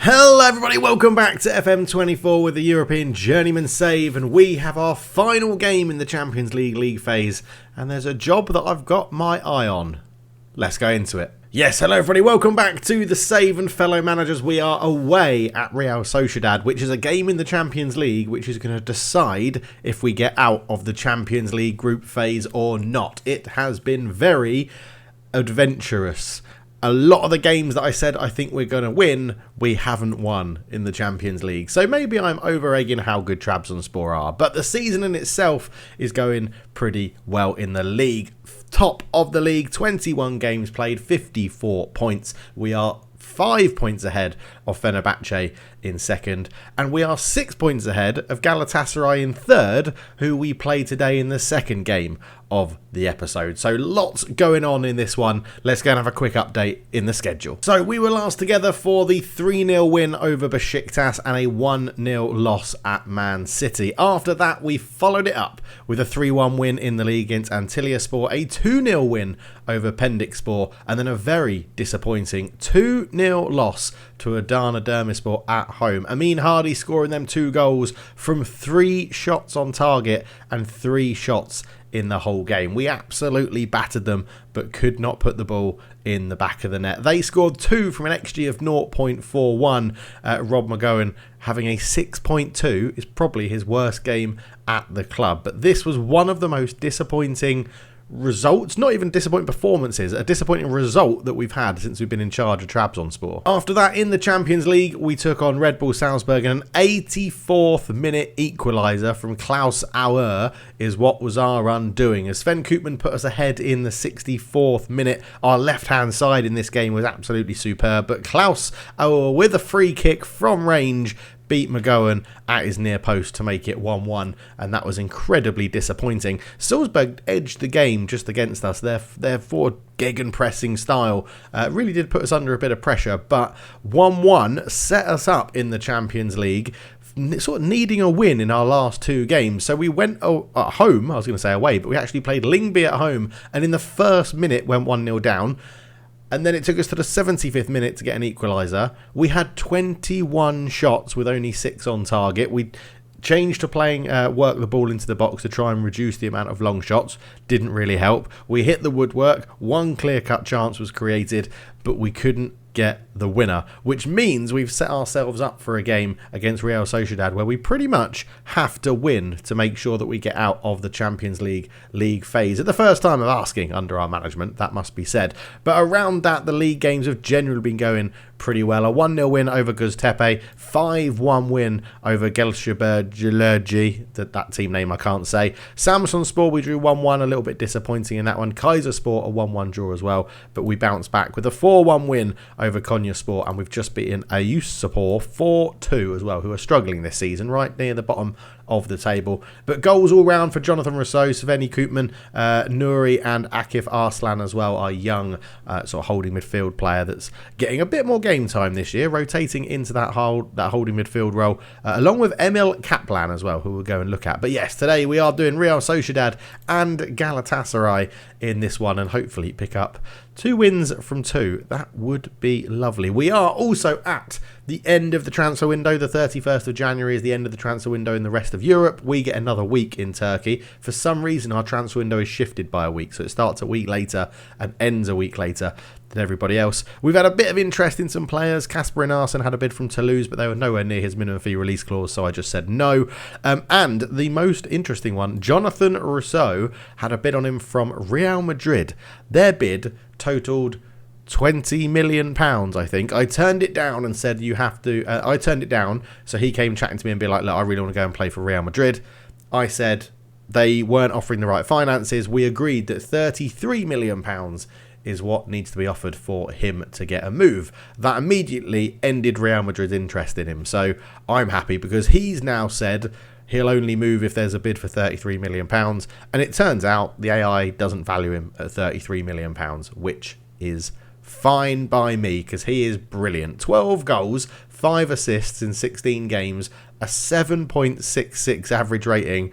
Hello everybody, welcome back to FM24 with the European Journeyman Save, and we have our final game in the Champions League phase, and there's a job that I've got my eye on. Let's go into it. Yes, hello everybody, welcome back to the Save and fellow managers. We are away at Real Sociedad, which is a game in the Champions League which is going to decide if we get out of the Champions League group phase or not. It has been very adventurous. A lot of the games that I said I think we're going to win, we haven't won in the Champions League. So maybe I'm over-egging how good Trabzonspor are. But the season in itself is going pretty well in the league. Top of the league, 21 games played, 54 points. We are 5 points ahead of Fenerbahce in second, and we are 6 points ahead of Galatasaray in third, who we play today in the second game of the episode. So lots going on in this one. Let's go and have a quick update in the schedule. So we were last together for the 3-0 win over Besiktas and a 1-0 loss at Man City. After that, we followed it up with a 3-1 win in the league against Antalyaspor, a 2-0 win over Pendikspor, and then a very disappointing 2-0 loss to Adana Demirspor at home. Amin Hardy scoring them 2 goals from 3 shots on target and 3 shots in the whole game. We absolutely battered them, but could not put the ball in the back of the net. They scored 2 from an XG of 0.41. Rob McGowan having a 6.2 is probably his worst game at the club. But this was one of the most disappointing results, not even disappointing performances, a disappointing result that we've had since we've been in charge of Trabzonspor. After that, in the Champions League, we took on Red Bull Salzburg, and an 84th minute equaliser from Klaus Auer is what was our undoing, as Sven Koopman put us ahead in the 64th minute. Our left-hand side in this game was absolutely superb, but Klaus Auer, with a free kick from range, beat McGowan at his near post to make it 1-1, and that was incredibly disappointing. Salzburg edged the game just against us. Their forward gegenpressing style really did put us under a bit of pressure, but 1-1 set us up in the Champions League, sort of needing a win in our last 2 games. So we went at home, I was going to say away, but we actually played Lyngby at home, and in the first minute went 1-0 down. And then it took us to the 75th minute to get an equaliser. We had 21 shots with only 6 on target. We changed to playing work the ball into the box to try and reduce the amount of long shots. Didn't really help. We hit the woodwork. 1 clear-cut chance was created, but we couldn't get the winner, which means we've set ourselves up for a game against Real Sociedad where we pretty much have to win to make sure that we get out of the Champions League phase. At the first time of asking under our management, that must be said. But around that, the league games have generally been going pretty well. A 1-0 win over Göztepe, 5-1 win over Gelsenkirchen, that team name I can't say. Trabzonspor, we drew 1-1, a little bit disappointing in that one. Kayserispor, a 1-1 draw as well, but we bounced back with a 4-1 win over Konyaspor, and we've just beaten Ayuspor 4-2 as well, who are struggling this season, right near the bottom of the table. But goals all round for Jonathan Rousseau, Sveni Koopman, Nuri and Akif Arslan as well, our young sort of holding midfield player that's getting a bit more game time this year, rotating into that holding midfield role, along with Emil Kaplan as well, who we'll go and look at. But yes, today we are doing Real Sociedad and Galatasaray in this one, and hopefully pick up 2 wins from 2. That would be lovely. We are also at the end of the transfer window. The 31st of January is the end of the transfer window in the rest of Europe. We get another week in Turkey. For some reason, our transfer window is shifted by a week, so it starts a week later and ends a week later than everybody else. We've had a bit of interest in some players. Kasper Inarsson had a bid from Toulouse, but they were nowhere near his minimum fee release clause, so I just said no. And the most interesting one, Jonathan Rousseau, had a bid on him from Real Madrid. Their bid totaled £20 million, I think. I turned it down and said, you have to... I turned it down, so he came chatting to me and be like, look, I really want to go and play for Real Madrid. I said they weren't offering the right finances. We agreed that £33 million is what needs to be offered for him to get a move. That immediately ended Real Madrid's interest in him. So I'm happy because he's now said he'll only move if there's a bid for £33 million. And it turns out the AI doesn't value him at £33 million, which is fine by me because he is brilliant. 12 goals, 5 assists in 16 games, a 7.66 average rating.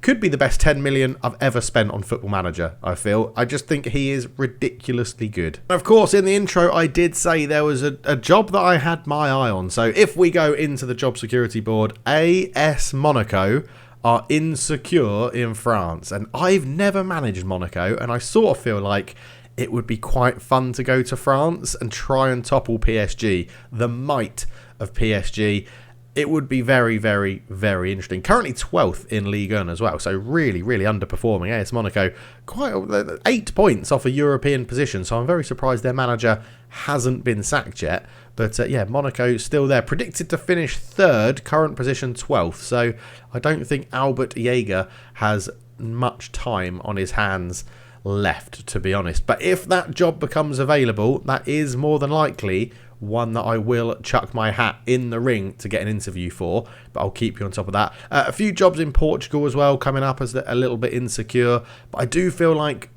could be the best 10 million I've ever spent on Football Manager, I feel. I just think he is ridiculously good. And of course, in the intro, I did say there was a job that I had my eye on. So if we go into the job security board, AS Monaco are insecure in France. And I've never managed Monaco, and I sort of feel like it would be quite fun to go to France and try and topple PSG, the might of PSG. It would be very, very, very interesting. Currently 12th in Ligue 1 as well, so really, really underperforming. AS Monaco, quite 8 points off a European position, so I'm very surprised their manager hasn't been sacked yet. But yeah, Monaco still there. Predicted to finish 3rd, current position 12th, so I don't think Albert Jaeger has much time on his hands left, to be honest. But if that job becomes available, that is more than likely one that I will chuck my hat in the ring to get an interview for, but I'll keep you on top of that. A few jobs in Portugal as well coming up as a little bit insecure, but I do feel like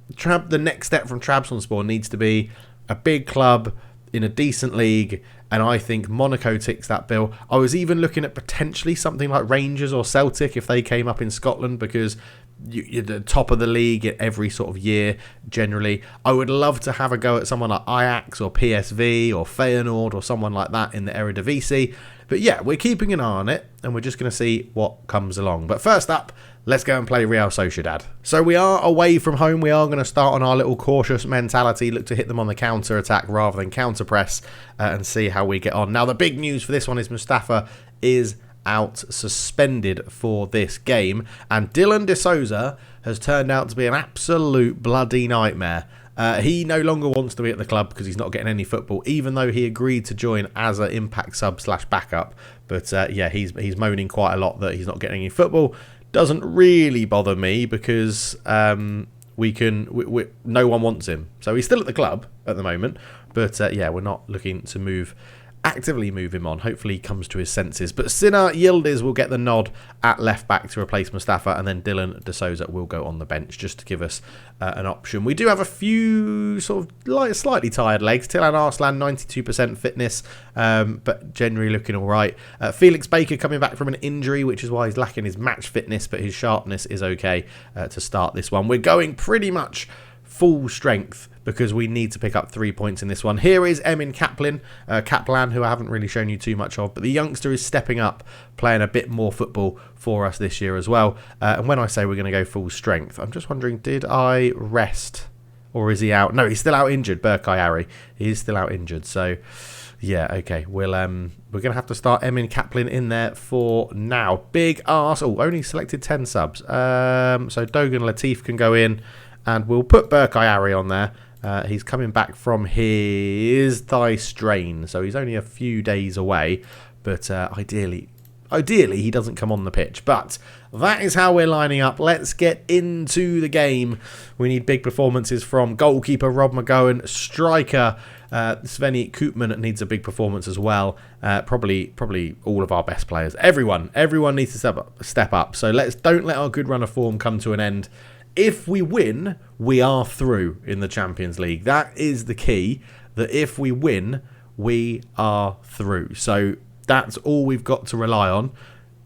the next step from Trabzonspor needs to be a big club in a decent league, and I think Monaco ticks that bill. I was even looking at potentially something like Rangers or Celtic if they came up in Scotland, because you're the top of the league every sort of year generally. I would love to have a go at someone like Ajax or PSV or Feyenoord or someone like that in the Eredivisie. But yeah, we're keeping an eye on it, and we're just going to see what comes along. But first up, let's go and play Real Sociedad. So we are away from home. We are going to start on our little cautious mentality, look to hit them on the counter-attack rather than counter-press, and see how we get on. Now, the big news for this one is Mustafa is out suspended for this game, and Dylan de Souza has turned out to be an absolute bloody nightmare. He no longer wants to be at the club because he's not getting any football, even though he agreed to join as an impact sub / backup. But yeah, he's moaning quite a lot that he's not getting any football. Doesn't really bother me because no one wants him, so he's still at the club at the moment. But yeah, we're not looking to actively move him on. Hopefully he comes to his senses. But Sinar Yildiz will get the nod at left back to replace Mustafa, and then Dylan de Souza will go on the bench just to give us an option. We do have a few sort of slightly tired legs. Tilan Arslan 92% fitness, but generally looking all right. Felix Baker coming back from an injury, which is why he's lacking his match fitness, but his sharpness is okay to start this one. We're going pretty much full strength because we need to pick up 3 points in this one. Here is Emin Kaplan, who I haven't really shown you too much of, but the youngster is stepping up, playing a bit more football for us this year as well. And when I say we're going to go full strength, I'm just wondering, did I rest or is he out? No, he's still out injured, Berkay Ari. He is still out injured, so yeah, okay. We're going to have to start Emin Kaplan in there for now. Big arse. Oh, only selected 10 subs. So Dogan Latif can go in, and we'll put Berkay Ari on there. He's coming back from his thigh strain, so he's only a few days away. But ideally he doesn't come on the pitch. But that is how we're lining up. Let's get into the game. We need big performances from goalkeeper Rob McGowan, striker Sveni Koopman needs a big performance as well. Probably all of our best players. Everyone needs to step up. So don't let our good run of form come to an end. If we win, we are through in the Champions League. That is the key, that if we win, we are through. So that's all we've got to rely on.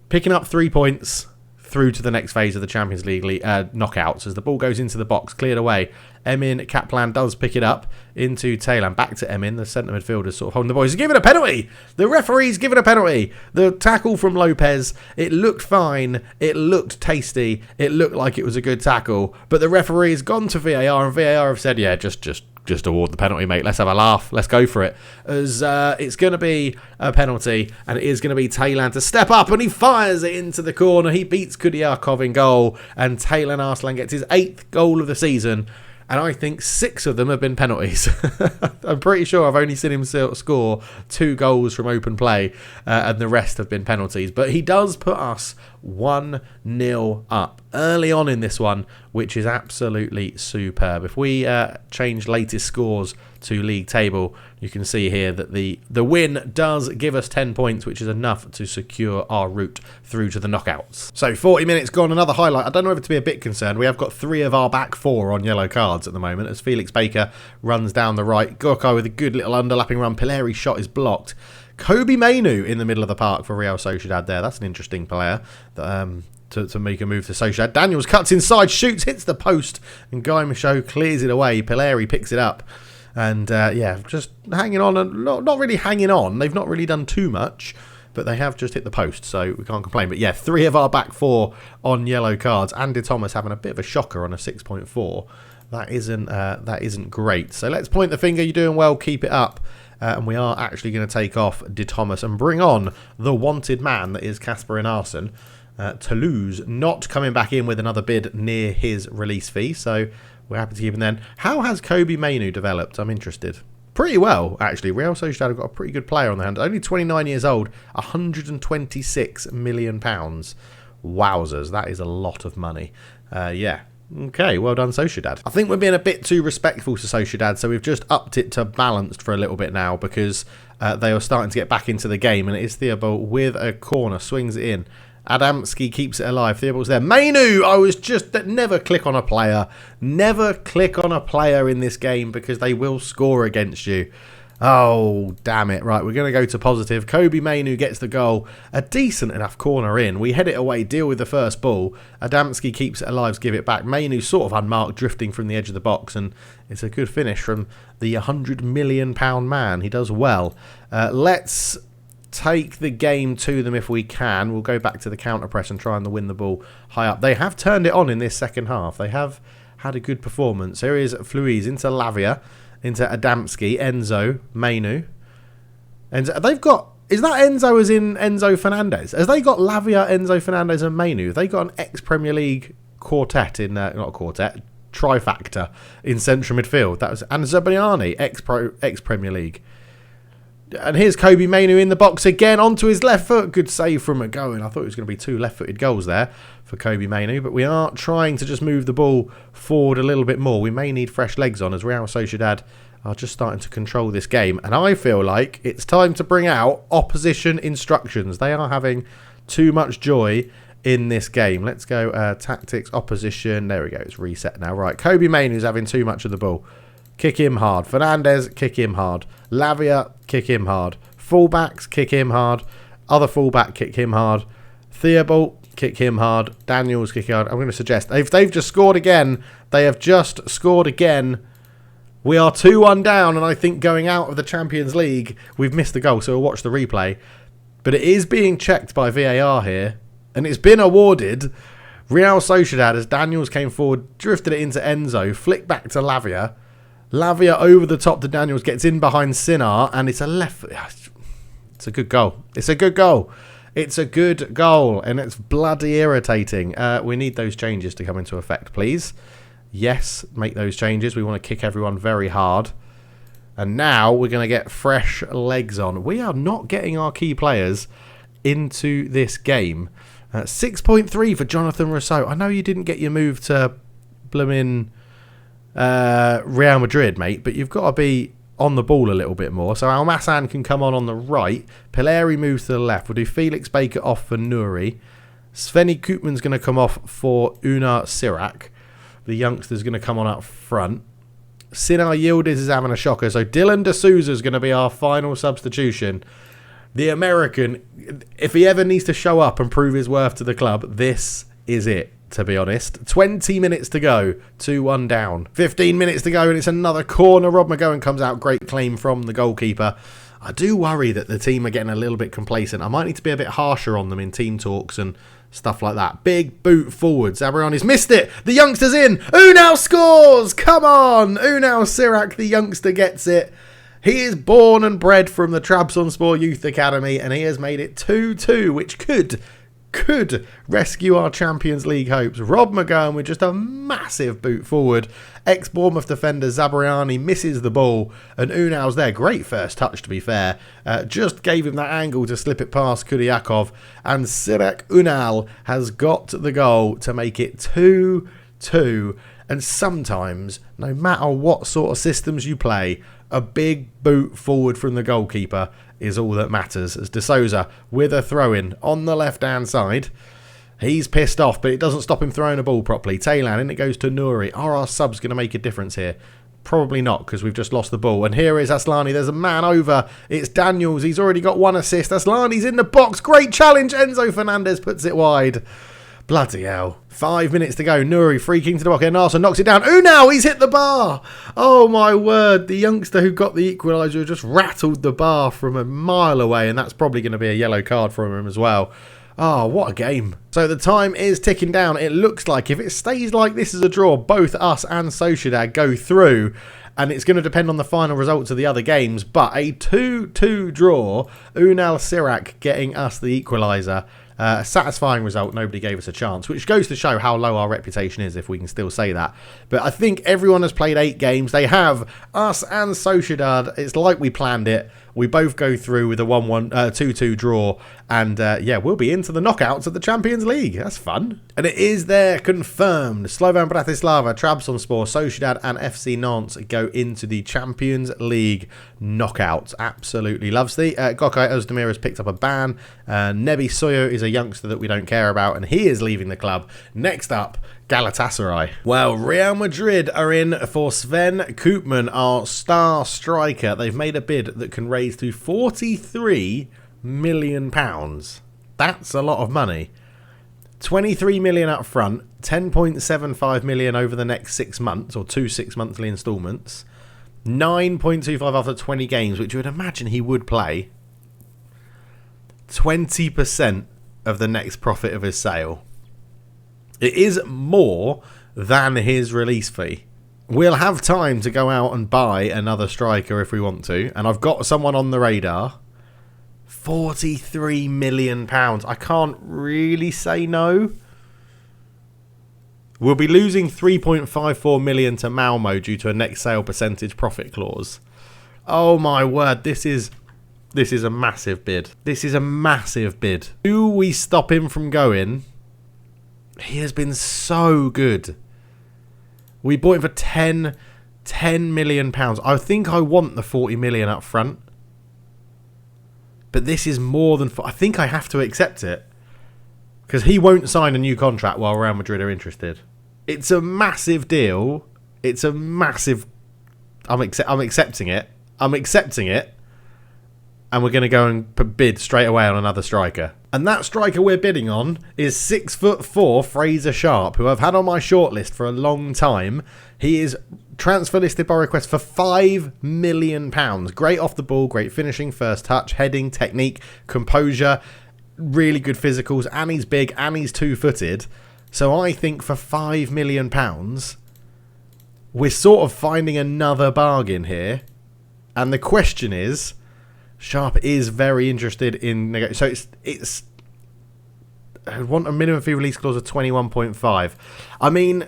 Picking up 3 points through to the next phase of the Champions League knockouts. As the ball goes into the box, cleared away. Emin Kaplan does pick it up into Taylan. Back to Emin. The centre midfielder sort of holding the ball. He's given a penalty. The referee's given a penalty. The tackle from Lopez, it looked fine. It looked tasty. It looked like it was a good tackle. But the referee has gone to VAR, and VAR have said, yeah, just award the penalty, mate. Let's have a laugh. Let's go for it. As it's going to be a penalty, and it is going to be Taylan to step up, and he fires it into the corner. He beats Kudiakov in goal, and Taylan Arslan gets his 8th goal of the season. And I think 6 of them have been penalties. I'm pretty sure I've only seen him score 2 goals from open play, and the rest have been penalties. But he does put us 1-0 up early on in this one, which is absolutely superb. If we change latest scores to league table, you can see here that the win does give us 10 points, which is enough to secure our route through to the knockouts. So 40 minutes gone, another highlight. I don't know whether to be a bit concerned. We have got 3 of our back 4 on yellow cards at the moment as Felix Baker runs down the right. Gorka with a good little underlapping run. Pileri's shot is blocked. Kobe Mainu in the middle of the park for Real Sociedad there. That's an interesting player that to make a move to Sociedad. Daniels cuts inside, shoots, hits the post, and Guy Michaud clears it away. Pilleri picks it up. And, yeah, just hanging on, and not really hanging on. They've not really done too much, but they have just hit the post, so we can't complain. But, yeah, 3 of our back 4 on yellow cards. Andy Thomas having a bit of a shocker on a 6.4. That isn't great. So let's point the finger. You're doing well. Keep it up. And we are actually going to take off De Thomas and bring on the wanted man that is Casper Inarsson. Toulouse not coming back in with another bid near his release fee, so we're happy to keep him then. How has Kobe Mainu developed? I'm interested. Pretty well, actually. Real Sociedad have got a pretty good player on the hand. Only 29 years old, £126 million. Wowzers, that is a lot of money. Yeah. Okay, well done, Sociedad. I think we're being a bit too respectful to Sociedad, so we've just upped it to balanced for a little bit now because they are starting to get back into the game, and it is Theobald with a corner, swings it in. Adamski keeps it alive. Theobald's there. Mainu! I was just... Never click on a player. Never click on a player in this game because they will score against you. Oh, damn it. Right, we're going to go to positive. Kobe Mainu gets the goal. A decent enough corner in. We head it away, deal with the first ball. Adamski keeps it alive, give it back. Mainu sort of unmarked, drifting from the edge of the box, and it's a good finish from the £100 million man. He does well. Let's take the game to them if we can. We'll go back to the counter press and try and win the ball high up. They have turned it on in this second half. They have had a good performance. Here is Fluiz into Lavia, into Adamski, Enzo, Mainu. And they've got... Is that Enzo as in Enzo Fernandez? Has they got Lavia, Enzo Fernandez and Mainu? They got an ex-Premier League quartet in... not a quartet, trifactor in central midfield. That was... And Zabriani, ex-Premier League. And here's Kobe Mainu in the box again, onto his left foot. Good save from McGowan. I thought it was going to be 2 left-footed goals there for Kobe Mainu. But we are trying to just move the ball forward a little bit more. We may need fresh legs on as Real Sociedad are just starting to control this game. And I feel like it's time to bring out opposition instructions. They are having too much joy in this game. Let's go tactics, opposition. There we go. It's reset now. Right, Kobe Mainu's having too much of the ball. Kick him hard. Fernandez, kick him hard. Lavia, kick him hard. Fullbacks, kick him hard. Other fullback, kick him hard. Theobald, kick him hard. Daniels, kick him hard. I'm going to suggest they've just scored again. They have just scored again. We are 2-1 down, and I think going out of the Champions League, we've missed the goal, so we'll watch the replay. But it is being checked by VAR here, and it's been awarded. Real Sociedad, as Daniels came forward, drifted it into Enzo, flicked back to Lavia. Lavia over the top to Daniels, gets in behind Sinar, and it's a left... It's a good goal. It's a good goal. It's a good goal, and it's bloody irritating. We need those changes to come into effect, please. Yes, make those changes. We want to kick everyone very hard. And now we're going to get fresh legs on. We are not getting our key players into this game. 6.3 for Jonathan Rousseau. I know you didn't get your move to blooming... Real Madrid, mate, but you've got to be on the ball a little bit more. So Almassan can come on the right. Pilleri moves to the left. We'll do Felix Baker off for Nouri. Sveni Koopman's going to come off for Una Sirac. The youngster's going to come on up front. Sinar Yildiz is having a shocker. So Dylan D'Souza is going to be our final substitution. The American, if he ever needs to show up and prove his worth to the club, this is it. To be honest, 20 minutes to go, 2-1 down. 15 minutes to go, and it's another corner. Rob McGowan comes out, great claim from the goalkeeper. I do worry that the team are getting a little bit complacent. I might need to be a bit harsher on them in team talks and stuff like that. Big boot forward. Zabriani's missed it. The youngster's in. Unal scores. Come on. Unal Sirac, the youngster, gets it. He is born and bred from the Trabzonspor Youth Academy, and he has made it 2-2, which could rescue our Champions League hopes. Rob McGowan with just a massive boot forward. Ex-Bournemouth defender Zabriani misses the ball, and Unal's there. Great first touch, to be fair. Just gave him that angle to slip it past Kuryakov, and Sirac Unal has got the goal to make it 2-2. And sometimes, no matter what sort of systems you play, a big boot forward from the goalkeeper is all that matters. As D'Souza with a throw-in on the left-hand side. He's pissed off, but it doesn't stop him throwing a ball properly. Taylan, in it goes to Nouri. Are our subs going to make a difference here? Probably not, because we've just lost the ball. And here is Aslani. There's a man over. It's Daniels. He's already got 1 assist. Aslani's in the box. Great challenge. Enzo Fernandez puts it wide. Bloody hell. 5 minutes to go. Nuri free king to the box. Narsa knocks it down. Unal, he's hit the bar. Oh my word. The youngster who got the equaliser just rattled the bar from a mile away, and that's probably going to be a yellow card from him as well. Oh, what a game. So the time is ticking down. It looks like if it stays like this as a draw, both us and Sociedad go through. And it's going to depend on the final results of the other games. But a 2-2 draw. Unal Sirac getting us the equaliser. A satisfying result. Nobody gave us a chance, which goes to show how low our reputation is, if we can still say that. But I think everyone has played 8 games. They have. Us and Sociedad. It's like we planned it. We both go through with a 2-2 draw. And yeah, we'll be into the knockouts of the Champions League. That's fun. And it is there confirmed. Slovan Bratislava, Trabzonspor, Sociedad and FC Nantes go into the Champions League knockouts. Absolutely lovely. Gökay Özdemir has picked up a ban. Nebi Soyo is a youngster that we don't care about, and he is leaving the club. Next up, Galatasaray. Well, Real Madrid are in for Sven Koopman, our star striker. They've made a bid that can raise to £43 million. That's a lot of money. 23 million up front, 10.75 million over the next 6 months, or 2 6-monthly instalments, 9.25 after 20 games, which you would imagine he would play. 20% of the next profit of his sale. It is more than his release fee. We'll have time to go out and buy another striker if we want to, and I've got someone on the radar. £43 million. I can't really say no. We'll be losing 3.54 million to Malmo due to a next sale percentage profit clause. Oh my word, this is a massive bid. This is a massive bid. Do we stop him from going? He has been so good. We bought him for 10 million pounds. I think I want the 40 million up front. But this is more than... I think I have to accept it. Because he won't sign a new contract while Real Madrid are interested. It's a massive deal. It's a massive... I'm accepting it. I'm accepting it. And we're going to go and bid straight away on another striker. And that striker we're bidding on is 6'4" Fraser Sharp, who I've had on my shortlist for a long time. He is transfer listed by request for £5 million. Great off the ball, great finishing, first touch, heading, technique, composure, really good physicals, and he's big and he's 2-footed. So I think for £5 million, we're sort of finding another bargain here. And the question is, Sharp is very interested in... So it's I want a minimum fee release clause of 21.5. I mean,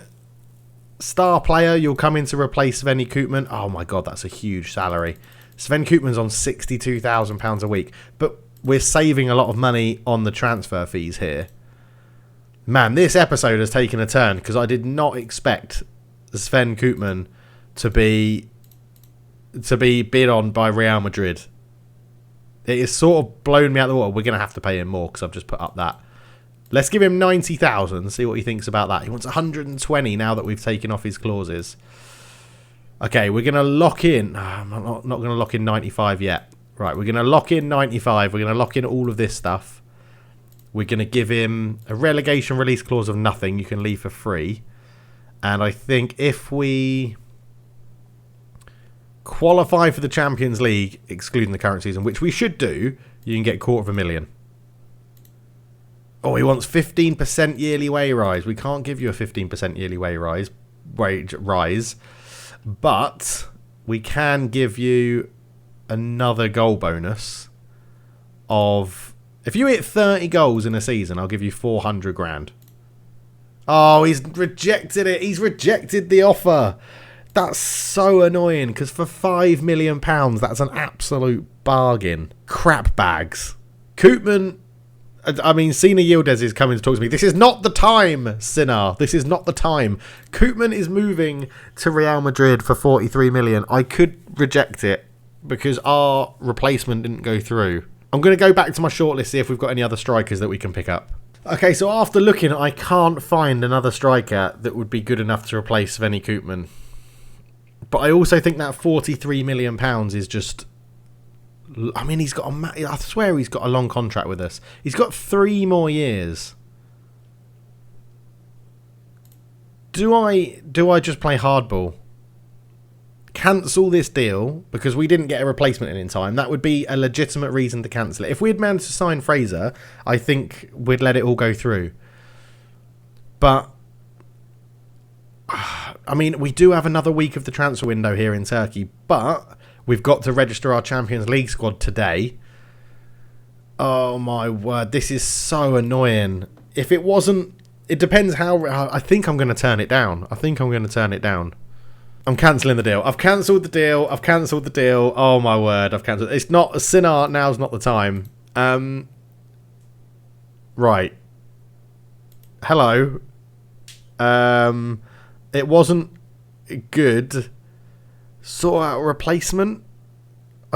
star player, you'll come in to replace Sven Koopman. Oh my God, that's a huge salary. Sven Koopman's on £62,000 a week. But we're saving a lot of money on the transfer fees here. Man, this episode has taken a turn because I did not expect Sven Koopman to be bid on by Real Madrid. It has sort of blown me out the water. We're going to have to pay him more because I've just put up that. Let's give him 90,000, see what he thinks about that. He wants 120 now that we've taken off his clauses. Okay, we're going to lock in. I'm not going to lock in 95 yet. Right, we're going to lock in 95. We're going to lock in all of this stuff. We're going to give him a relegation release clause of nothing. You can leave for free. And I think if we qualify for the Champions League, excluding the current season, which we should do, you can get £250,000. Oh, he wants 15% yearly wage rise. We can't give you a 15% yearly wage rise, but we can give you another goal bonus of... If you hit 30 goals in a season, I'll give you 400 grand. Oh, he's rejected it. He's rejected the offer. That's so annoying because for £5 million, that's an absolute bargain. Crap bags. Koopman... I mean, Sina Yildiz is coming to talk to me. This is not the time, Sina. This is not the time. Koopman is moving to Real Madrid for 43 million. I could reject it because our replacement didn't go through. I'm going to go back to my shortlist, see if we've got any other strikers that we can pick up. Okay, so after looking, I can't find another striker that would be good enough to replace Sven Koopman. But I also think that £43 million is just... I mean, he's got I swear he's got a long contract with us. He's got 3 more years. do I just play hardball? Cancel this deal because we didn't get a replacement in time. That would be a legitimate reason to cancel it. If we had managed to sign Fraser, I think we'd let it all go through. But I mean, we do have another week of the transfer window here in Turkey, but we've got to register our Champions League squad today. Oh my word, this is so annoying. If it wasn't, it depends how. I think I'm going to turn it down. I'm cancelling the deal. I've cancelled the deal. Oh my word, I've cancelled. It's not Sinar. Now's not the time. Right. Hello. It wasn't good. Sort out a replacement.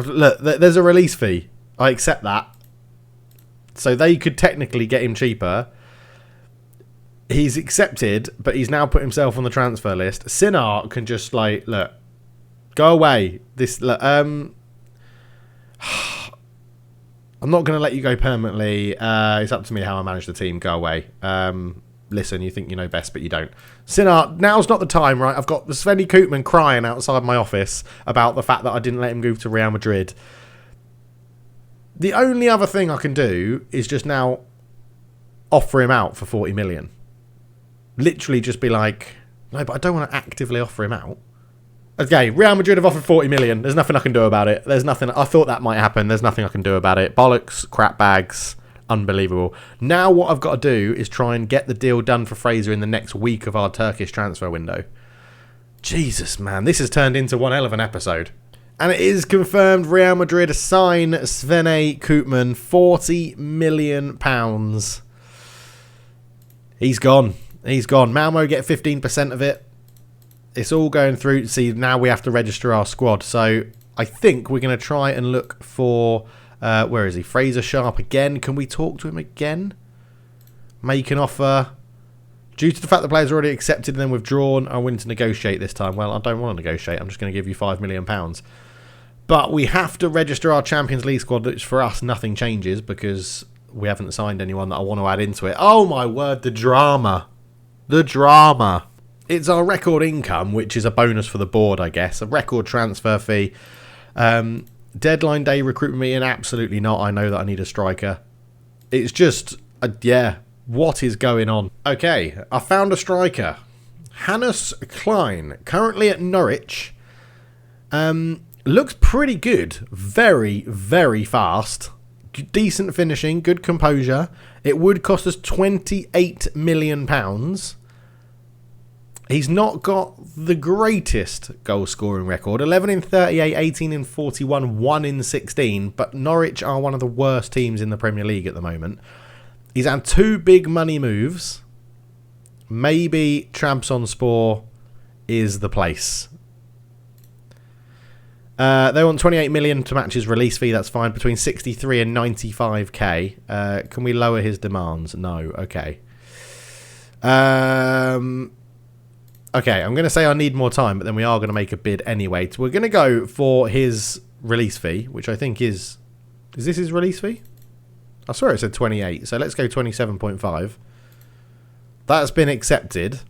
Look, there's a release fee. I accept that. So they could technically get him cheaper. He's accepted, but he's now put himself on the transfer list. Sinar can just like, look, go away. I'm not going to let you go permanently. It's up to me how I manage the team. Go away. Listen, you think you know best, but you don't. Sinar, now's not the time, right? I've got Svenny Koopman crying outside my office about the fact that I didn't let him move to Real Madrid. The only other thing I can do is just now offer him out for 40 million. Literally just be like, no, but I don't want to actively offer him out. Okay, Real Madrid have offered 40 million. There's nothing I can do about it. There's nothing. I thought that might happen. There's nothing I can do about it. Bollocks, crap bags, unbelievable. Now what I've got to do is try and get the deal done for Fraser in the next week of our Turkish transfer window. Jesus, man, this has turned into one hell of an episode. And it is confirmed Real Madrid sign Svenny Koopman, £40 million. He's gone. He's gone. Malmo get 15% of it. It's all going through. See, now we have to register our squad. So I think we're going to try and look for... where is he? Fraser Sharp again. Can we talk to him again? Make an offer. Due to the fact the player's already accepted and then withdrawn, I'm willing to negotiate this time. Well, I don't want to negotiate. I'm just going to give you £5 million. But we have to register our Champions League squad, which for us, nothing changes because we haven't signed anyone that I want to add into it. Oh my word, the drama. The drama. It's our record income, which is a bonus for the board, I guess. A record transfer fee. Deadline day recruitment meeting, absolutely not. I know that I need a striker. It's just, yeah, what is going on? Okay, I found a striker. Hannes Klein, currently at Norwich. Looks pretty good. Very, very fast. Decent finishing, good composure. It would cost us £28 million. He's not got the greatest goal scoring record. 11 in 38, 18 in 41, 1 in 16. But Norwich are one of the worst teams in the Premier League at the moment. He's had 2 big money moves. Maybe Trabzonspor is the place. They want 28 million to match his release fee. That's fine. Between 63 and 95k. Can we lower his demands? No. Okay. Okay, I'm going to say I need more time, but then we are going to make a bid anyway. So we're going to go for his release fee, which I think is... Is this his release fee? I swear it said 28, so let's go 27.5. That's been accepted.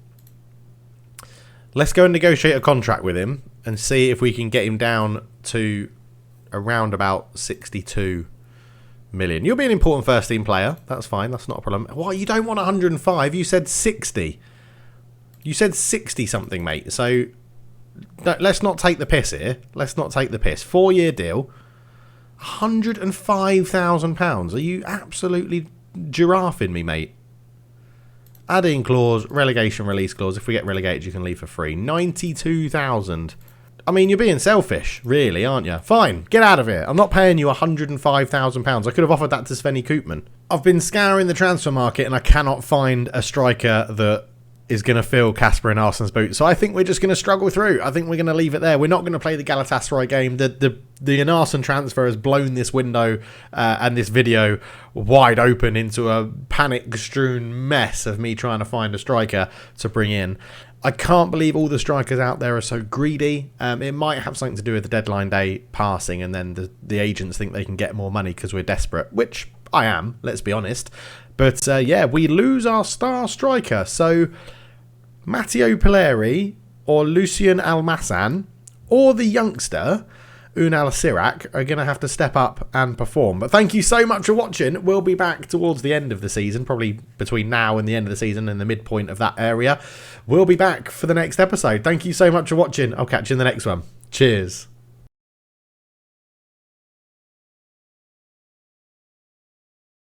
Let's go and negotiate a contract with him and see if we can get him down to around about 62 million. You'll be an important first team player. That's fine. That's not a problem. Why, you don't want 105? You said 60. You said 60 something, mate. So let's not take the piss here. Let's not take the piss. 4-year deal. £105,000. Are you absolutely giraffing me, mate? Add-in clause, relegation release clause. If we get relegated, you can leave for free. 92,000. I mean, you're being selfish, really, aren't you? Fine, get out of here. I'm not paying you £105,000. I could have offered that to Svenny Koopman. I've been scouring the transfer market and I cannot find a striker that is going to fill Kasper and Arsenal's boots. So I think we're just going to struggle through. I think we're going to leave it there. We're not going to play the Galatasaray game. The Arsenal transfer has blown this window and this video wide open into a panic-strewn mess of me trying to find a striker to bring in. I can't believe all the strikers out there are so greedy. It might have something to do with the deadline day passing and then the agents think they can get more money because we're desperate, which I am, let's be honest. But yeah, we lose our star striker. So Matteo Pilleri or Lucien Almassan or the youngster Unal Sirac are going to have to step up and perform. But thank you so much for watching. We'll be back towards the end of the season, probably between now and the end of the season and the midpoint of that area. We'll be back for the next episode. Thank you so much for watching. I'll catch you in the next one. Cheers.